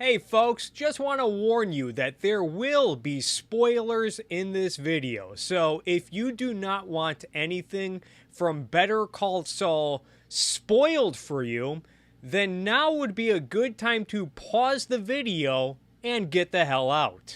Hey folks, just want to warn you that there will be spoilers in this video. So if you do not want anything from Better Call Saul spoiled for you, then now would be a good time to pause the video and get the hell out.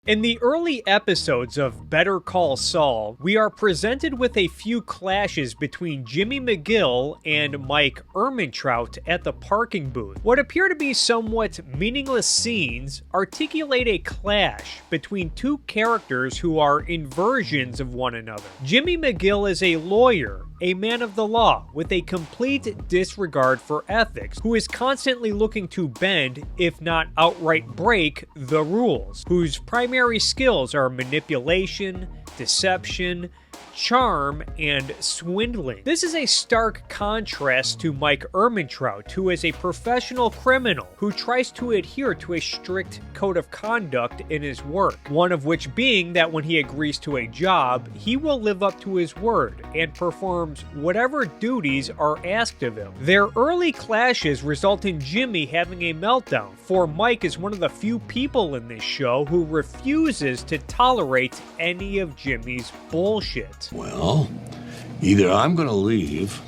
In the early episodes of Better Call Saul, we are presented with a few clashes between Jimmy Mcgill and Mike Ehrmantraut at the parking booth. What appear to be somewhat meaningless scenes articulate a clash between two characters who are inversions of one another. Jimmy Mcgill is a lawyer, a man of the law with a complete disregard for ethics, who is constantly looking to bend, if not outright break, the rules, whose primary skills are manipulation, deception, charm, and swindling. This is a stark contrast to Mike Ehrmantraut, who is a professional criminal who tries to adhere to a strict code of conduct in his work, one of which being that when he agrees to a job, he will live up to his word and performs whatever duties are asked of him. Their early clashes result in Jimmy having a meltdown, for Mike is one of the few people in this show who refuses to tolerate any of Jimmy's bullshit. Well, either I'm going to leave,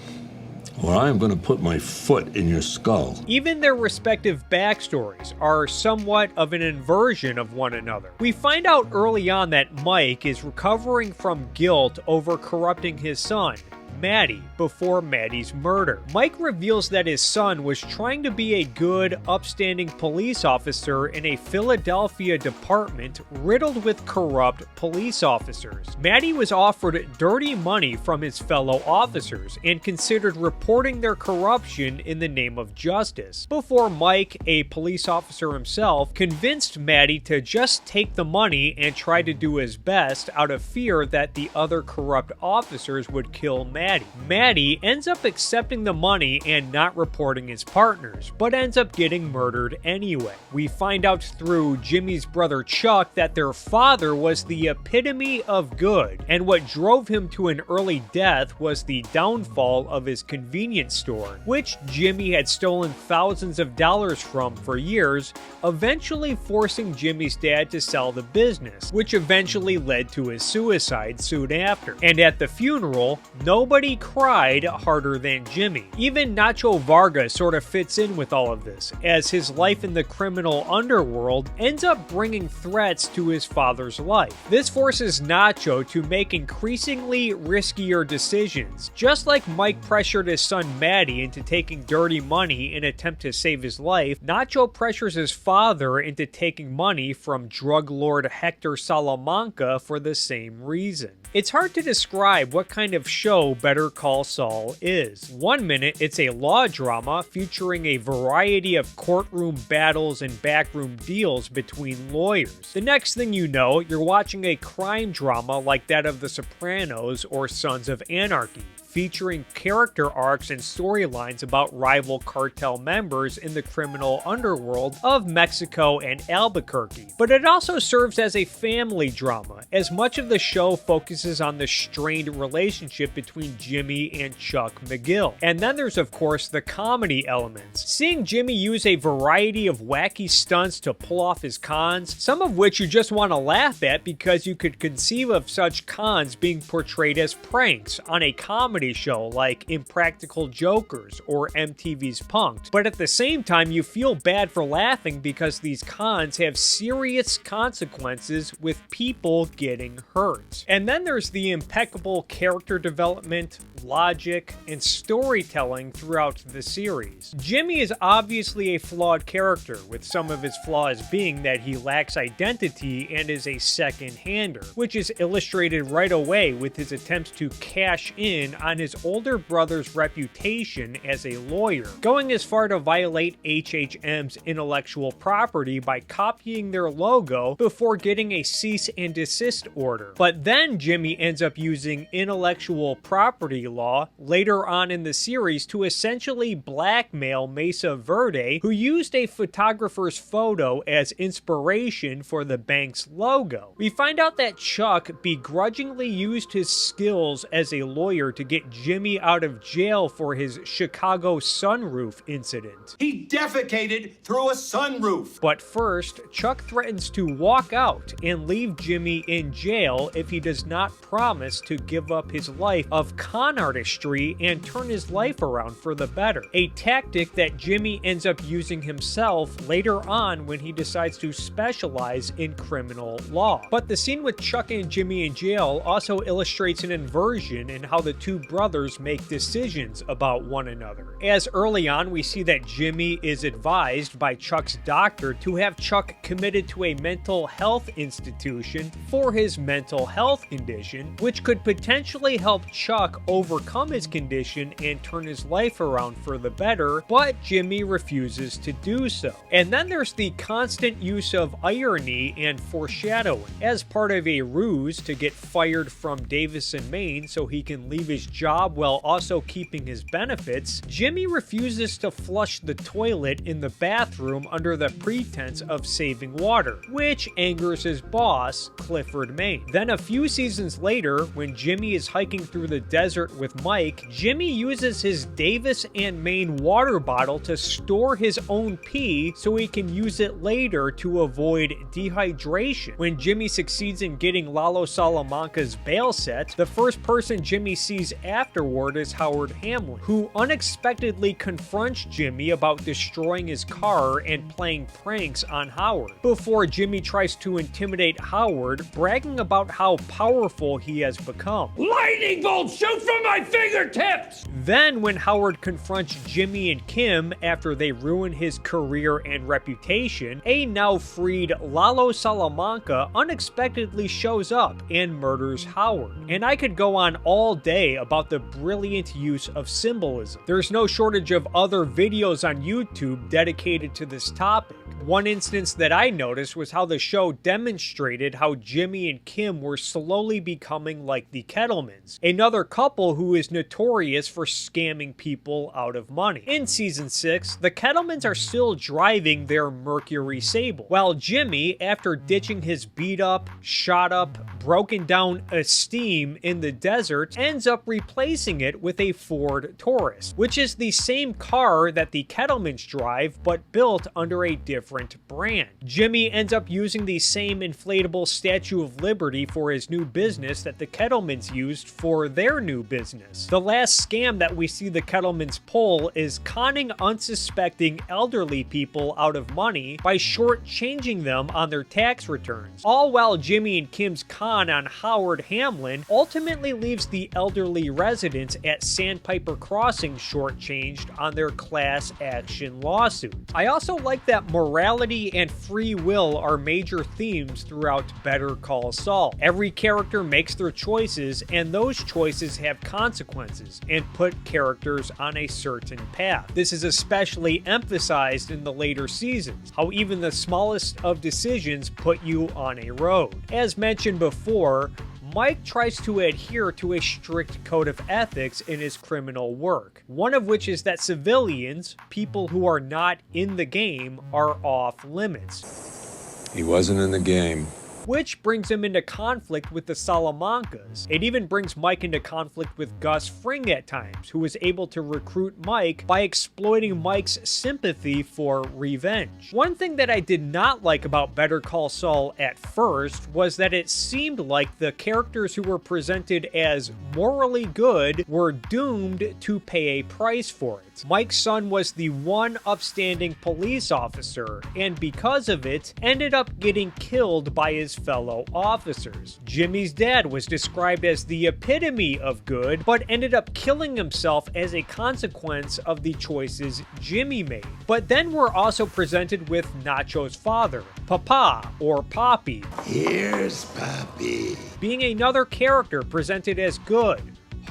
or I'm going to put my foot in your skull. Even their respective backstories are somewhat of an inversion of one another. We find out early on that Mike is recovering from guilt over corrupting his son, Maddie, before Maddie's murder. Mike reveals that his son was trying to be a good, upstanding police officer in a Philadelphia department riddled with corrupt police officers. Maddie was offered dirty money from his fellow officers and considered reporting their corruption in the name of justice, before Mike, a police officer himself, convinced Maddie to just take the money and try to do his best out of fear that the other corrupt officers would kill Maddie. Maddie ends up accepting the money and not reporting his partners, but ends up getting murdered anyway. We find out through Jimmy's brother Chuck that their father was the epitome of good, and what drove him to an early death was the downfall of his convenience store, which Jimmy had stolen thousands of dollars from for years, eventually forcing Jimmy's dad to sell the business, which eventually led to his suicide soon after. And at the funeral, nobody cried harder than Jimmy. Even Nacho Vargas sort of fits in with all of this, as his life in the criminal underworld ends up bringing threats to his father's life. This forces Nacho to make increasingly riskier decisions. Just like Mike pressured his son Maddie into taking dirty money in an attempt to save his life, Nacho pressures his father into taking money from drug lord Hector Salamanca for the same reason. It's hard to describe what kind of show Better Call Saul is. One minute, it's a law drama featuring a variety of courtroom battles and backroom deals between lawyers. The next thing you know, you're watching a crime drama like that of The Sopranos or Sons of Anarchy, featuring character arcs and storylines about rival cartel members in the criminal underworld of Mexico and Albuquerque. But it also serves as a family drama, as much of the show focuses on the strained relationship between Jimmy and Chuck Mcgill. And then there's of course the comedy elements. Seeing Jimmy use a variety of wacky stunts to pull off his cons, some of which you just want to laugh at because you could conceive of such cons being portrayed as pranks on a comedy show like Impractical Jokers or MTV's Punk'd. But at the same time, you feel bad for laughing because these cons have serious consequences with people getting hurt. And then there's the impeccable character development, logic, and storytelling throughout the series. Jimmy is obviously a flawed character, with some of his flaws being that he lacks identity and is a second-hander, which is illustrated right away with his attempts to cash in on his older brother's reputation as a lawyer, going as far to violate HHM's intellectual property by copying their logo before getting a cease and desist order. But then Jimmy ends up using intellectual property law later on in the series to essentially blackmail Mesa Verde, who used a photographer's photo as inspiration for the bank's logo. We find out that Chuck begrudgingly used his skills as a lawyer to get Jimmy out of jail for his Chicago sunroof incident. He defecated through a sunroof. But first, Chuck threatens to walk out and leave Jimmy in jail if he does not promise to give up his life of con artistry and turn his life around for the better. A tactic that Jimmy ends up using himself later on when he decides to specialize in criminal law. But the scene with Chuck and Jimmy in jail also illustrates an inversion in how the two brothers make decisions about one another. As early on we see that Jimmy is advised by Chuck's doctor to have Chuck committed to a mental health institution for his mental health condition, which could potentially help Chuck overcome his condition and turn his life around for the better, but Jimmy refuses to do so. And then there's the constant use of irony and foreshadowing. As part of a ruse to get fired from Davison, Maine so he can leave his job while also keeping his benefits, Jimmy refuses to flush the toilet in the bathroom under the pretense of saving water, which angers his boss, Clifford Maine. Then a few seasons later, when Jimmy is hiking through the desert with Mike, Jimmy uses his Davis and Maine water bottle to store his own pee so he can use it later to avoid dehydration. When Jimmy succeeds in getting Lalo Salamanca's bail set, the first person Jimmy sees afterward is Howard Hamlin, who unexpectedly confronts Jimmy about destroying his car and playing pranks on Howard, before Jimmy tries to intimidate Howard, bragging about how powerful he has become. Lightning bolts shoot from my fingertips! Then when Howard confronts Jimmy and Kim after they ruin his career and reputation, a now freed Lalo Salamanca unexpectedly shows up and murders Howard. And I could go on all day about the brilliant use of symbolism. There's no shortage of other videos on YouTube dedicated to this topic. One instance that I noticed was how the show demonstrated how Jimmy and Kim were slowly becoming like the Kettlemans, another couple who is notorious for scamming people out of money. In season 6, the Kettlemans are still driving their Mercury Sable, while Jimmy, after ditching his beat up, shot up, broken down esteem in the desert, ends up replacing it with a Ford Taurus, which is the same car that the Kettlemans drive but built under a different brand. Jimmy ends up using the same inflatable Statue of Liberty for his new business that the Kettlemans used for their new business. The last scam that we see the Kettlemans pull is conning unsuspecting elderly people out of money by shortchanging them on their tax returns, all while Jimmy and Kim's con on Howard Hamlin ultimately leaves the elderly residents at Sandpiper Crossing shortchanged on their class action lawsuit. I also like that morality and free will are major themes throughout Better Call Saul. Every character makes their choices, and those choices have consequences and put characters on a certain path. This is especially emphasized in the later seasons, how even the smallest of decisions put you on a road. As mentioned before, Mike tries to adhere to a strict code of ethics in his criminal work, one of which is that civilians, people who are not in the game, are off limits. He wasn't in the game. Which brings him into conflict with the Salamancas. It even brings Mike into conflict with Gus Fring at times, who was able to recruit Mike by exploiting Mike's sympathy for revenge. One thing that I did not like about Better Call Saul at first was that it seemed like the characters who were presented as morally good were doomed to pay a price for it. Mike's son was the one upstanding police officer, and because of it, ended up getting killed by his fellow officers. Jimmy's dad was described as the epitome of good, but ended up killing himself as a consequence of the choices Jimmy made. But then we're also presented with Nacho's father, Papa or Poppy. Here's Poppy. Being another character presented as good,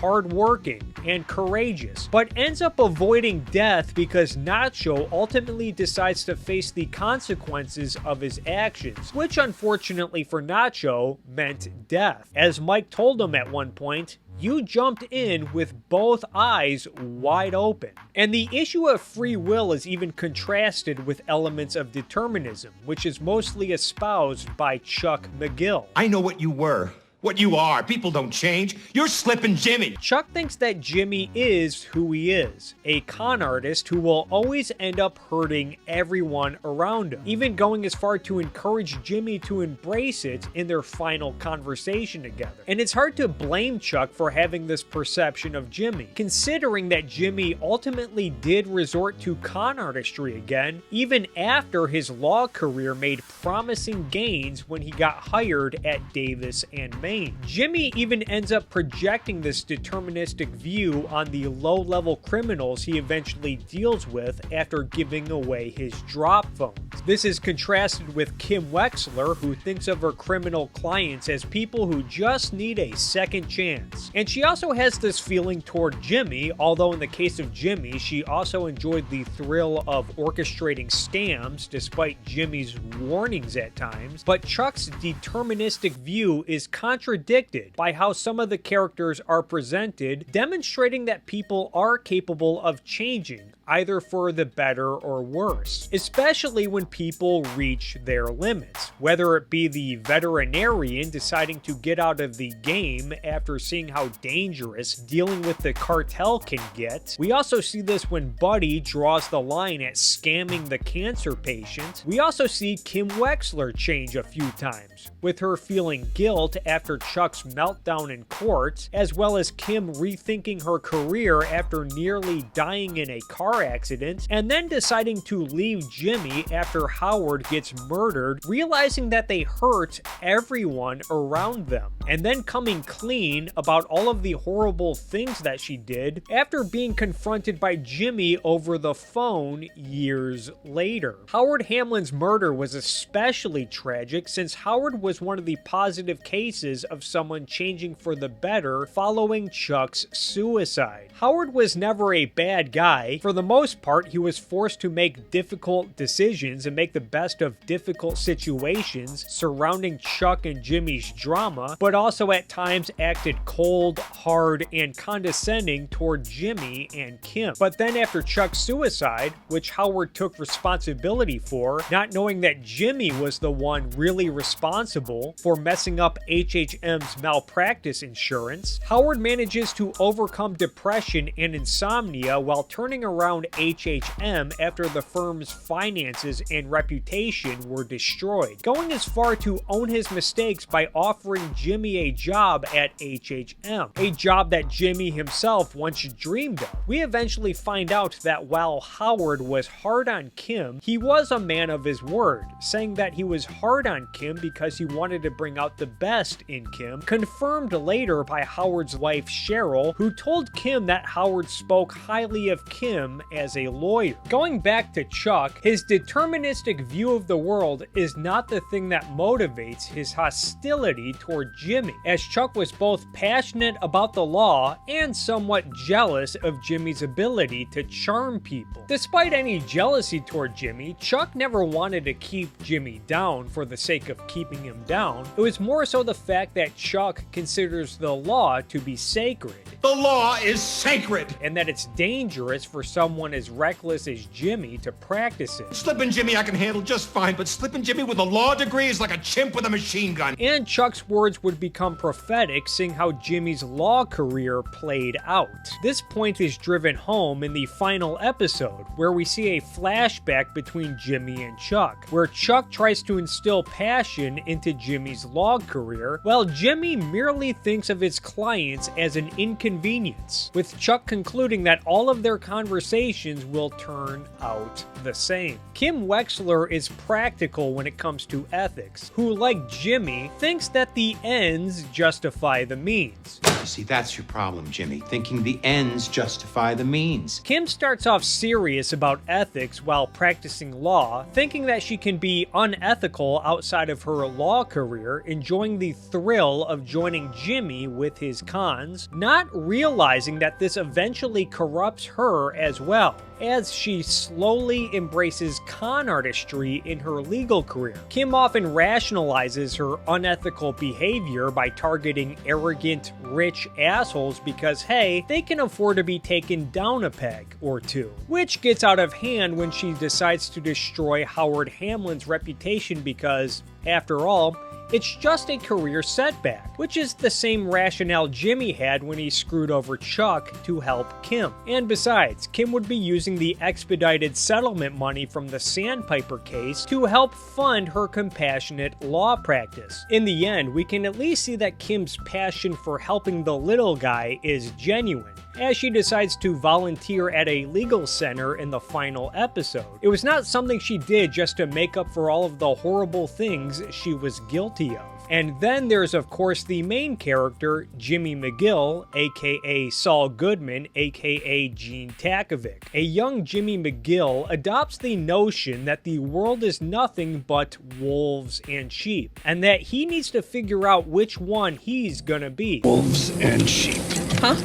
hardworking and courageous, but ends up avoiding death because Nacho ultimately decides to face the consequences of his actions, which unfortunately for Nacho meant death. As Mike told him at one point, "You jumped in with both eyes wide open." And the issue of free will is even contrasted with elements of determinism, which is mostly espoused by Chuck Mcgill. I know what you were. What you are. People don't change. You're Slippin' Jimmy. Chuck thinks that Jimmy is who he is, a con artist who will always end up hurting everyone around him, even going as far to encourage Jimmy to embrace it in their final conversation together. And it's hard to blame Chuck for having this perception of Jimmy, considering that Jimmy ultimately did resort to con artistry again, even after his law career made promising gains when he got hired at Davis and Maine. Jimmy even ends up projecting this deterministic view on the low-level criminals he eventually deals with after giving away his drop phones. This is contrasted with Kim Wexler, who thinks of her criminal clients as people who just need a second chance. And she also has this feeling toward Jimmy, although in the case of Jimmy, she also enjoyed the thrill of orchestrating scams despite Jimmy's warnings at times. But Chuck's deterministic view is contradicted by how some of the characters are presented, demonstrating that people are capable of changing, either for the better or worse, especially when people reach their limits, whether it be the veterinarian deciding to get out of the game after seeing how dangerous dealing with the cartel can get. We also see this when Buddy draws the line at scamming the cancer patient. We also see Kim Wexler change a few times, with her feeling guilt after Chuck's meltdown in court, as well as Kim rethinking her career after nearly dying in a car accident, and then deciding to leave Jimmy after Howard gets murdered, realizing that they hurt everyone around them, and then coming clean about all of the horrible things that she did after being confronted by Jimmy over the phone years later. Howard Hamlin's murder was especially tragic since Howard was one of the positive cases of someone changing for the better following Chuck's suicide. Howard was never a bad guy. For the most part, he was forced to make difficult decisions and make the best of difficult situations surrounding Chuck and Jimmy's drama, but also at times acted cold, hard, and condescending toward Jimmy and Kim. But then after Chuck's suicide, which Howard took responsibility for, not knowing that Jimmy was the one really responsible for messing up HHM's malpractice insurance, Howard manages to overcome depression and insomnia while turning around HHM after the firm's finances and reputation were destroyed, going as far to own his mistakes by offering Jimmy a job at HHM, a job that Jimmy himself once dreamed of. We eventually find out that while Howard was hard on Kim, he was a man of his word, saying that he was hard on Kim because he wanted to bring out the best in Kim, confirmed later by Howard's wife Cheryl, who told Kim that Howard spoke highly of Kim as a lawyer. Going back to Chuck, his deterministic view of the world is not the thing that motivates his hostility toward Jimmy, as Chuck was both passionate about the law and somewhat jealous of Jimmy's ability to charm people. Despite any jealousy toward Jimmy, Chuck never wanted to keep Jimmy down for the sake of keeping him down. It was more so the fact that Chuck considers the law to be sacred. The law is sacred. And that it's dangerous for someone as reckless as Jimmy to practice it. Slippin' Jimmy I can handle just fine, but Slippin' Jimmy with a law degree is like a chimp with a machine gun. And Chuck's words would become prophetic, seeing how Jimmy's law career played out. This point is driven home in the final episode, where we see a flashback between Jimmy and Chuck, where Chuck tries to instill passion into Jimmy's law career, while Jimmy merely thinks of his clients as an inconvenience, with Chuck concluding that all of their conversations will turn out the same. Kim Wexler is practical when it comes to ethics, who, like Jimmy, thinks that the ends justify the means. You see, that's your problem, Jimmy, thinking the ends justify the means. Kim starts off serious about ethics while practicing law, thinking that she can be unethical outside of her law career, enjoying the thrill thrill of joining Jimmy with his cons, not realizing that this eventually corrupts her as well, as she slowly embraces con artistry in her legal career. Kim often rationalizes her unethical behavior by targeting arrogant, rich assholes because, hey, they can afford to be taken down a peg or two, which gets out of hand when she decides to destroy Howard Hamlin's reputation because, after all, it's just a career setback, which is the same rationale Jimmy had when he screwed over Chuck to help Kim. And besides, Kim would be using the expedited settlement money from the Sandpiper case to help fund her compassionate law practice. In the end, we can at least see that Kim's passion for helping the little guy is genuine, as she decides to volunteer at a legal center in the final episode. It was not something she did just to make up for all of the horrible things she was guilty of. And then there's of course the main character, Jimmy Mcgill, aka Saul Goodman, aka Gene Takovic. A young Jimmy Mcgill adopts the notion that the world is nothing but wolves and sheep, and that he needs to figure out which one he's gonna be. Wolves and sheep. Huh?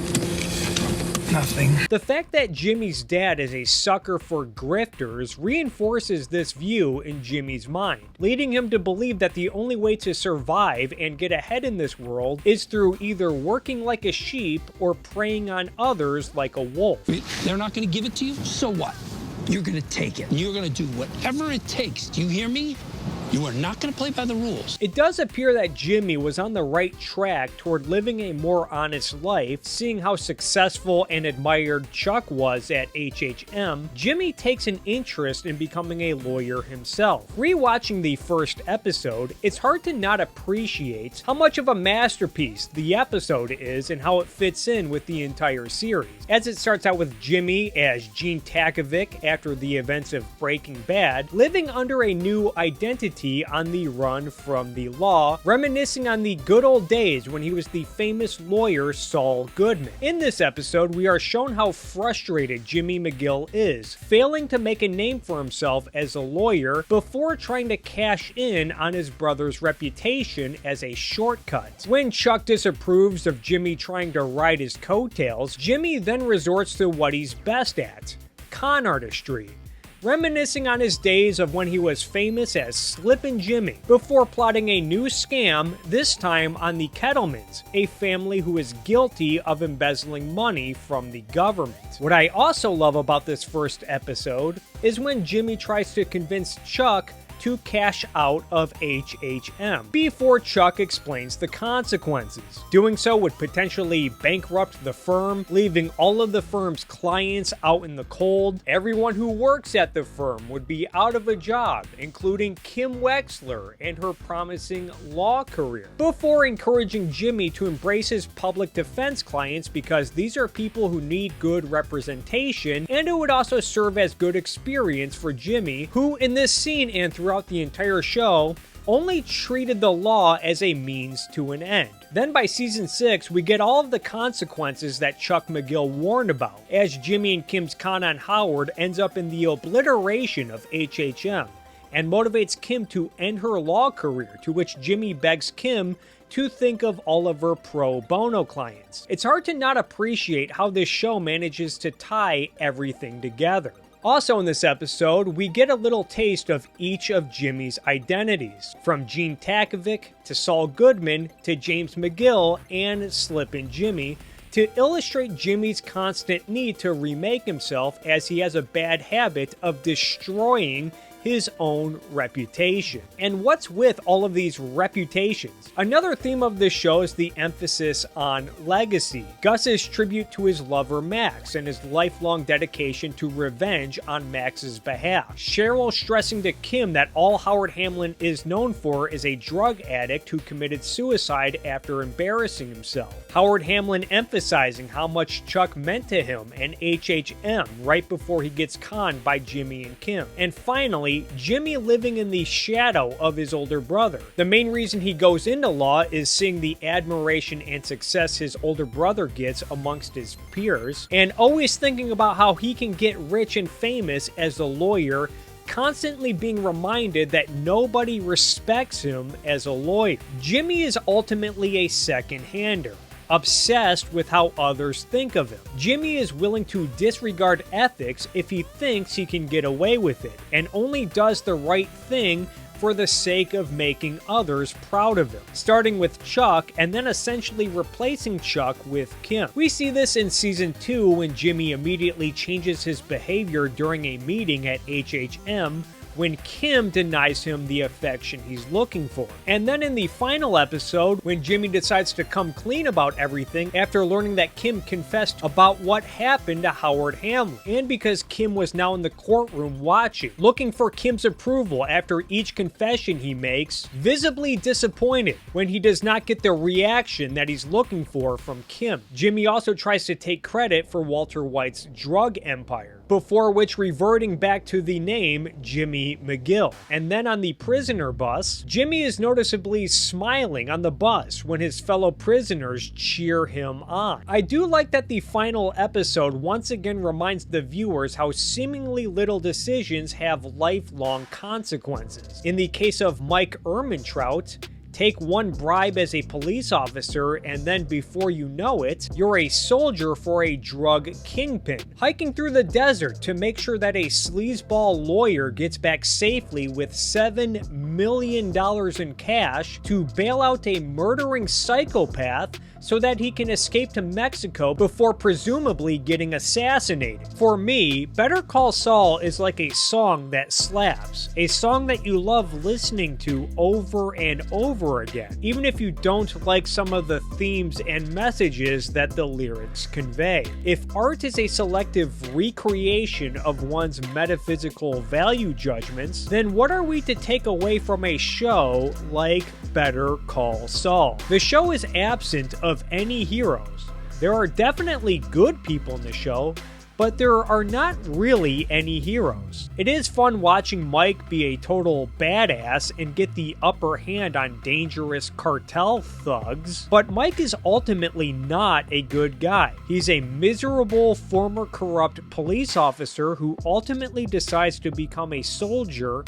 Nothing. The fact that Jimmy's dad is a sucker for grifters reinforces this view in Jimmy's mind, leading him to believe that the only way to survive and get ahead in this world is through either working like a sheep or preying on others like a wolf. They're not going to give it to you, so what? You're going to take it. You're going to do whatever it takes. Do you hear me? You are not going to play by the rules. It does appear that Jimmy was on the right track toward living a more honest life, seeing how successful and admired Chuck was at HHM. Jimmy takes an interest in becoming a lawyer himself. Rewatching the first episode, it's hard to not appreciate how much of a masterpiece the episode is and how it fits in with the entire series, as it starts out with Jimmy as Gene Takovic after the events of Breaking Bad, living under a new identity on the run from the law, reminiscing on the good old days when he was the famous lawyer Saul Goodman. In this episode, we are shown how frustrated Jimmy Mcgill is, failing to make a name for himself as a lawyer before trying to cash in on his brother's reputation as a shortcut. When Chuck disapproves of Jimmy trying to ride his coattails, Jimmy then resorts to what he's best at: con artistry, reminiscing on his days of when he was famous as Slippin' Jimmy, before plotting a new scam, this time on the Kettlemans, a family who is guilty of embezzling money from the government. What I also love about this first episode is when Jimmy tries to convince Chuck to cash out of HHM before Chuck explains the consequences. Doing so would potentially bankrupt the firm, leaving all of the firm's clients out in the cold. Everyone who works at the firm would be out of a job, including Kim Wexler and her promising law career, before encouraging Jimmy to embrace his public defense clients because these are people who need good representation, and it would also serve as good experience for Jimmy, who in this scene and throughout the entire show only treated the law as a means to an end. Then by season 6, we get all of the consequences that Chuck Mcgill warned about, as Jimmy and Kim's con on Howard ends up in the obliteration of HHM, and motivates Kim to end her law career, to which Jimmy begs Kim to think of all of her pro bono clients. It's hard to not appreciate how this show manages to tie everything together. Also in this episode, we get a little taste of each of Jimmy's identities, from Gene Takovic to Saul Goodman to James Mcgill and Slippin' Jimmy, to illustrate Jimmy's constant need to remake himself, as he has a bad habit of destroying his own reputation. And what's with all of these reputations? Another theme of this show is the emphasis on legacy. Gus's tribute to his lover Max and his lifelong dedication to revenge on Max's behalf. Cheryl stressing to Kim that all Howard Hamlin is known for is a drug addict who committed suicide after embarrassing himself. Howard Hamlin emphasizing how much Chuck meant to him and HHM right before he gets conned by Jimmy and Kim. And finally, Jimmy living in the shadow of his older brother. The main reason he goes into law is seeing the admiration and success his older brother gets amongst his peers, and always thinking about how he can get rich and famous as a lawyer, constantly being reminded that nobody respects him as a lawyer. Jimmy is ultimately a second-hander, obsessed with how others think of him. Jimmy is willing to disregard ethics if he thinks he can get away with it, and only does the right thing for the sake of making others proud of him, starting with Chuck and then essentially replacing Chuck with Kim. We see this in Season 2 when Jimmy immediately changes his behavior during a meeting at HHM when Kim denies him the affection he's looking for. And then in the final episode, when Jimmy decides to come clean about everything after learning that Kim confessed about what happened to Howard Hamlin, and because Kim was now in the courtroom watching, looking for Kim's approval after each confession he makes, visibly disappointed when he does not get the reaction that he's looking for from Kim. Jimmy also tries to take credit for Walter White's drug empire, before which reverting back to the name Jimmy Mcgill. And then on the prisoner bus, Jimmy is noticeably smiling on the bus when his fellow prisoners cheer him on. I do like that the final episode once again reminds the viewers how seemingly little decisions have lifelong consequences. In the case of Mike Ehrmantraut, take one bribe as a police officer, and then before you know it, you're a soldier for a drug kingpin, hiking through the desert to make sure that a sleazeball lawyer gets back safely with $7 million in cash to bail out a murdering psychopath so that he can escape to Mexico before presumably getting assassinated. For me, Better Call Saul is like a song that slaps, a song that you love listening to over and over again, even if you don't like some of the themes and messages that the lyrics convey. If art is a selective recreation of one's metaphysical value judgments, then what are we to take away from a show like Better Call Saul? The show is absent of any heroes. There are definitely good people in the show, but there are not really any heroes. It is fun watching Mike be a total badass and get the upper hand on dangerous cartel thugs, but Mike is ultimately not a good guy. He's a miserable former corrupt police officer who ultimately decides to become a soldier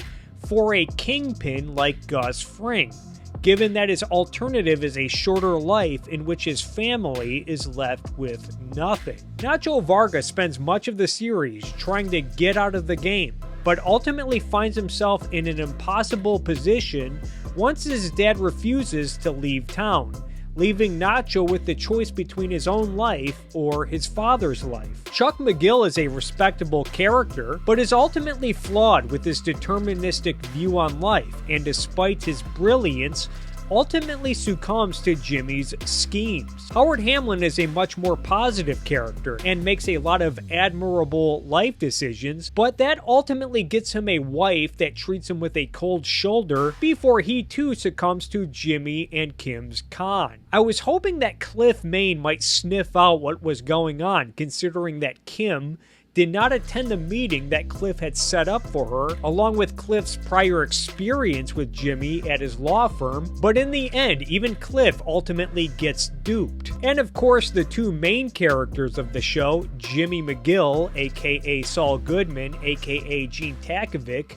for a kingpin like Gus Fring, given that his alternative is a shorter life in which his family is left with nothing. Nacho Varga spends much of the series trying to get out of the game, but ultimately finds himself in an impossible position once his dad refuses to leave town, leaving Nacho with the choice between his own life or his father's life. Chuck Mcgill is a respectable character, but is ultimately flawed with his deterministic view on life, and despite his brilliance, ultimately succumbs to Jimmy's schemes. Howard Hamlin is a much more positive character and makes a lot of admirable life decisions, but that ultimately gets him a wife that treats him with a cold shoulder before he too succumbs to Jimmy and Kim's con. I was hoping that Cliff Main might sniff out what was going on, considering that Kim did not attend the meeting that Cliff had set up for her, along with Cliff's prior experience with Jimmy at his law firm, but in the end, even Cliff ultimately gets duped. And of course, the two main characters of the show, Jimmy Mcgill, aka Saul Goodman, aka Gene Takovic,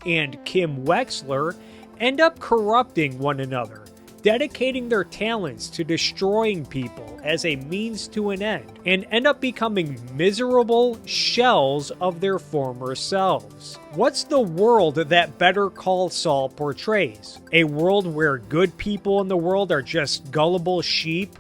and Kim Wexler, end up corrupting one another, dedicating their talents to destroying people as a means to an end, and end up becoming miserable shells of their former selves. What's the world that Better Call Saul portrays? A world where good people in the world are just gullible sheep,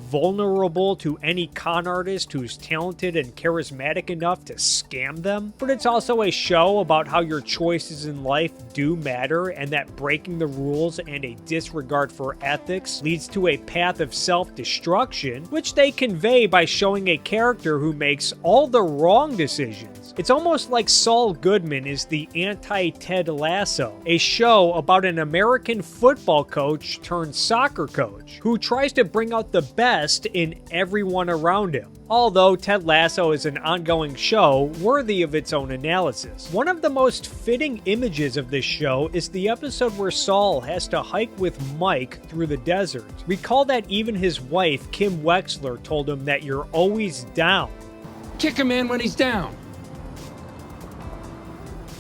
vulnerable to any con artist who's talented and charismatic enough to scam them? But it's also a show about how your choices in life do matter, and that breaking the rules and a disregard for ethics leads to a path of self-destruction, which they convey by showing a character who makes all the wrong decisions. It's almost like Saul Goodman is the anti-Ted Lasso, a show about an American football coach turned soccer coach who tries to bring out the best in everyone around him. Although Ted Lasso is an ongoing show worthy of its own analysis. One of the most fitting images of this show is the episode where Saul has to hike with Mike through the desert. Recall that even his wife, Kim Wexler, told him that you're always down. Kick a man when he's down.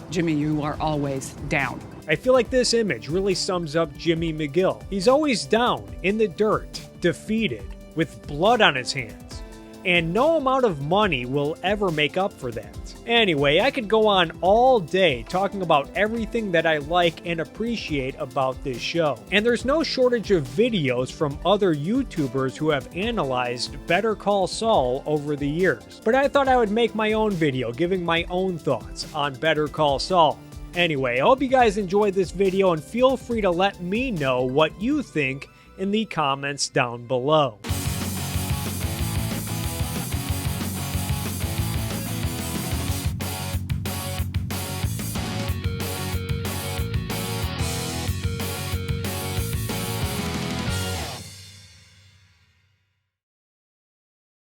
Jimmy, you are always down. I feel like this image really sums up Jimmy McGill. He's always down, in the dirt, defeated, with blood on his hands. And no amount of money will ever make up for that. Anyway, I could go on all day talking about everything that I like and appreciate about this show. And there's no shortage of videos from other YouTubers who have analyzed Better Call Saul over the years. But I thought I would make my own video giving my own thoughts on Better Call Saul. Anyway, I hope you guys enjoyed this video and feel free to let me know what you think in the comments down below.